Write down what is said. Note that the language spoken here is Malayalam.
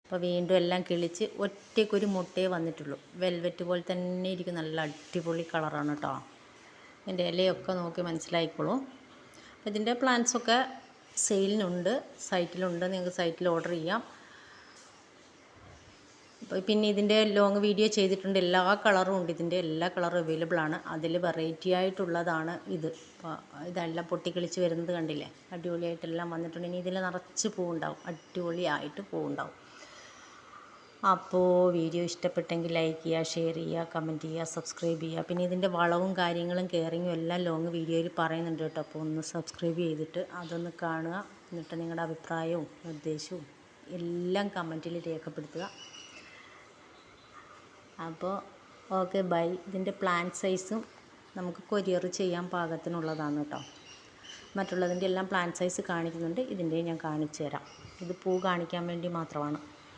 അപ്പോൾ വീണ്ടും എല്ലാം കിളിച്ച് ഒറ്റയ്ക്കൊരു മുട്ടയെ വന്നിട്ടുള്ളൂ. വെൽവെറ്റ് പോലെ തന്നെ ഇരിക്കും. നല്ല അടിപൊളി കളറാണ് കേട്ടോ. ഇതിൻ്റെ ഇലയൊക്കെ നോക്കി മനസ്സിലായിക്കോളൂ. അപ്പോൾ ഇതിൻ്റെ പ്ലാന്റ്സൊക്കെ സെയിലിനുണ്ട്, സൈറ്റിലുണ്ട്. നിങ്ങൾക്ക് സൈറ്റിൽ ഓർഡർ ചെയ്യാം. പിന്നെ ഇതിൻ്റെ ലോങ് വീഡിയോ ചെയ്തിട്ടുണ്ട്. എല്ലാ കളറും ഉണ്ട്. ഇതിൻ്റെ എല്ലാ കളറും അവൈലബിൾ ആണ്. അതിൽ വെറൈറ്റി ആയിട്ടുള്ളതാണ് ഇത്. അപ്പോൾ ഇതെല്ലാം പൊട്ടിക്കിളിച്ച് വരുന്നത് കണ്ടില്ലേ? അടിപൊളിയായിട്ടെല്ലാം വന്നിട്ടുണ്ട്. ഇനി ഇതിൽ നിറച്ച് പൂവുണ്ടാവും. അടിപൊളിയായിട്ട് പൂവുണ്ടാവും. അപ്പോൾ വീഡിയോ ഇഷ്ടപ്പെട്ടെങ്കിൽ ലൈക്ക് ചെയ്യുക, ഷെയർ ചെയ്യുക, കമൻറ്റ് ചെയ്യുക, സബ്സ്ക്രൈബ് ചെയ്യുക. പിന്നെ ഇതിൻ്റെ വളവും കാര്യങ്ങളും കെയറിങ്ങും എല്ലാം ലോങ് വീഡിയോയിൽ പറയുന്നുണ്ട് കേട്ടോ. അപ്പോൾ ഒന്ന് സബ്സ്ക്രൈബ് ചെയ്തിട്ട് അതൊന്ന് കാണുക. എന്നിട്ട് നിങ്ങളുടെ അഭിപ്രായവും നിർദ്ദേശവും എല്ലാം കമൻറ്റിൽ രേഖപ്പെടുത്തുക. അപ്പോൾ ഓക്കെ ബൈ. ഇതിൻ്റെ പ്ലാന്റ് സൈസും നമുക്ക് കൊറിയർ ചെയ്യാൻ പാകത്തിനുള്ളതാണ് കേട്ടോ. മറ്റുള്ളതിൻ്റെ എല്ലാം പ്ലാന്റ് സൈസ് കാണിക്കുന്നുണ്ട്. ഇതിൻ്റെ ഞാൻ കാണിച്ചു തരാം. ഇത് പൂ കാണിക്കാൻ വേണ്ടി മാത്രമാണ്.